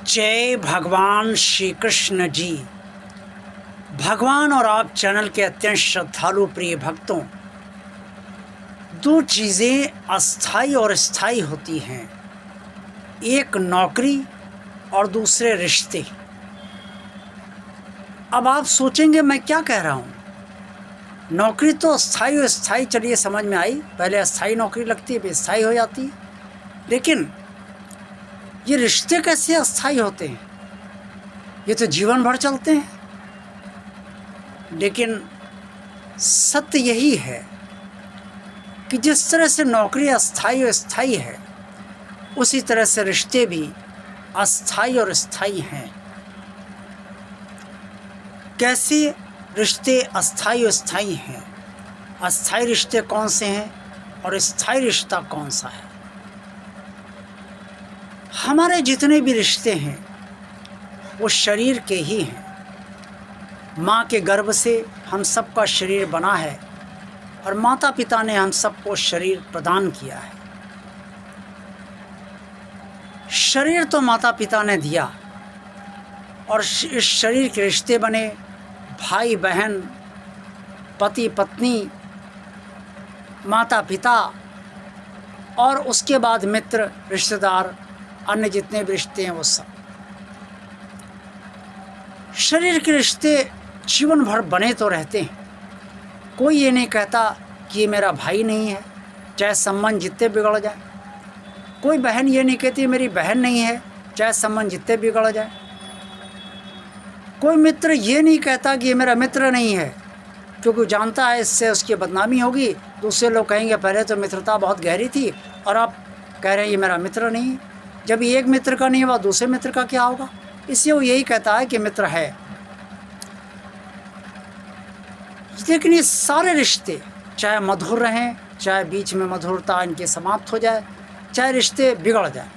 जय भगवान श्री कृष्ण जी। भगवान और आप चैनल के अत्यंत श्रद्धालु प्रिय भक्तों, दो चीज़ें अस्थाई और स्थायी होती हैं, एक नौकरी और दूसरे रिश्ते। अब आप सोचेंगे मैं क्या कह रहा हूँ। नौकरी तो अस्थाई और स्थायी चलिए समझ में आई, पहले अस्थाई नौकरी लगती है फिर स्थायी हो जाती है, लेकिन ये रिश्ते कैसे अस्थाई होते हैं? ये तो जीवन भर चलते हैं। लेकिन सत्य यही है कि जिस तरह से नौकरी अस्थाई और स्थायी है, उसी तरह से रिश्ते भी अस्थाई और स्थायी हैं। कैसे रिश्ते अस्थाई और स्थायी हैं? अस्थाई रिश्ते कौन से हैं और स्थायी रिश्ता कौन सा है? हमारे जितने भी रिश्ते हैं वो शरीर के ही हैं। माँ के गर्भ से हम सबका शरीर बना है और माता पिता ने हम सबको शरीर प्रदान किया है। शरीर तो माता पिता ने दिया और इस शरीर के रिश्ते बने, भाई बहन, पति पत्नी, माता पिता और उसके बाद मित्र, रिश्तेदार, अन्य जितने भी रिश्ते हैं वो सब। शरीर के रिश्ते जीवन भर बने तो रहते हैं। कोई ये नहीं कहता कि ये मेरा भाई नहीं है, चाहे संबंध जितने बिगड़ जाए। कोई बहन ये नहीं कहती मेरी बहन नहीं है, चाहे संबंध जितने बिगड़ जाए। कोई मित्र ये नहीं कहता कि ये मेरा मित्र नहीं है, क्योंकि जानता है इससे उसकी बदनामी होगी। दूसरे लोग कहेंगे पहले तो मित्रता बहुत गहरी थी और अब कह रहे हैं ये मेरा मित्र नहीं है। जब एक मित्र का नहीं हुआ दूसरे मित्र का क्या होगा? इसलिए वो यही कहता है कि मित्र है। लेकिन ये सारे रिश्ते चाहे मधुर रहें, चाहे बीच में मधुरता इनके समाप्त हो जाए, चाहे रिश्ते बिगड़ जाए,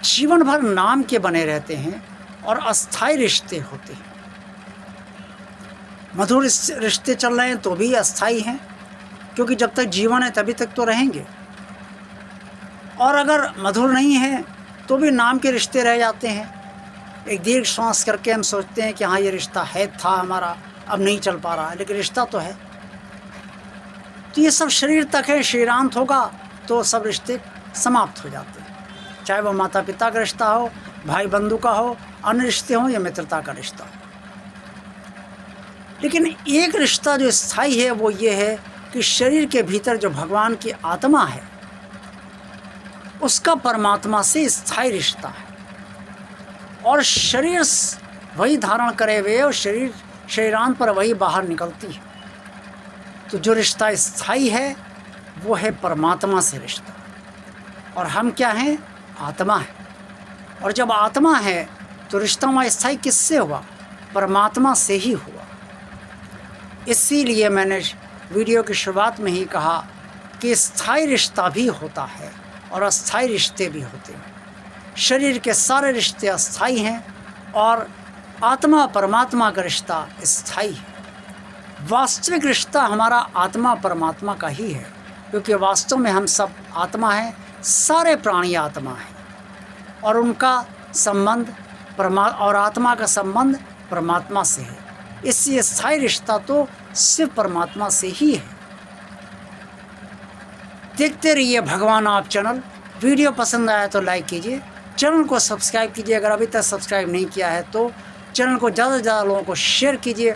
जीवन भर नाम के बने रहते हैं और अस्थाई रिश्ते होते हैं। मधुर रिश्ते चल रहे हैं तो भी अस्थाई हैं, क्योंकि जब तक जीवन है तभी तक तो रहेंगे। और अगर मधुर नहीं है तो भी नाम के रिश्ते रह जाते हैं। एक दीर्घ श्वास करके हम सोचते हैं कि हाँ ये रिश्ता है, था हमारा, अब नहीं चल पा रहा है, लेकिन रिश्ता तो है। तो ये सब शरीर तक है, शरीरांत होगा तो सब रिश्ते समाप्त हो जाते हैं, चाहे वो माता पिता का रिश्ता हो, भाई बंधु का हो, अन्य रिश्ते हों या मित्रता का रिश्ता हो। लेकिन एक रिश्ता जो स्थायी है वो ये है कि शरीर के भीतर जो भगवान की आत्मा है उसका परमात्मा से स्थायी रिश्ता है, और शरीर वही धारण करे हुए और शरीरांत पर वही बाहर निकलती है। तो जो रिश्ता स्थायी है वो है परमात्मा से रिश्ता, और हम क्या हैं? आत्मा है। और जब आत्मा है तो रिश्ता वहाँ स्थायी किससे हुआ? परमात्मा से ही हुआ। इसीलिए मैंने वीडियो की शुरुआत में ही कहा कि स्थायी रिश्ता भी होता है और अस्थाई रिश्ते भी होते हैं। शरीर के सारे रिश्ते अस्थाई हैं और आत्मा परमात्मा का रिश्ता स्थायी है। वास्तविक रिश्ता हमारा आत्मा परमात्मा का ही है, क्योंकि वास्तव में हम सब आत्मा हैं, सारे प्राणी आत्मा हैं और उनका संबंध और आत्मा का संबंध परमात्मा से है। इसलिए स्थायी रिश्ता तो सिर्फ परमात्मा से ही है। देखते रहिए भगवान आप चैनल। वीडियो पसंद आया तो लाइक कीजिए, चैनल को सब्सक्राइब कीजिए। अगर अभी तक सब्सक्राइब नहीं किया है तो चैनल को ज़्यादा से ज़्यादा लोगों को शेयर कीजिए,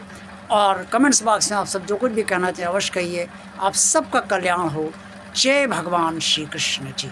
और कमेंट्स बॉक्स में आप सब जो कुछ भी कहना चाहिए अवश्य कहिए। आप सबका कल्याण हो। जय भगवान श्री कृष्ण जी।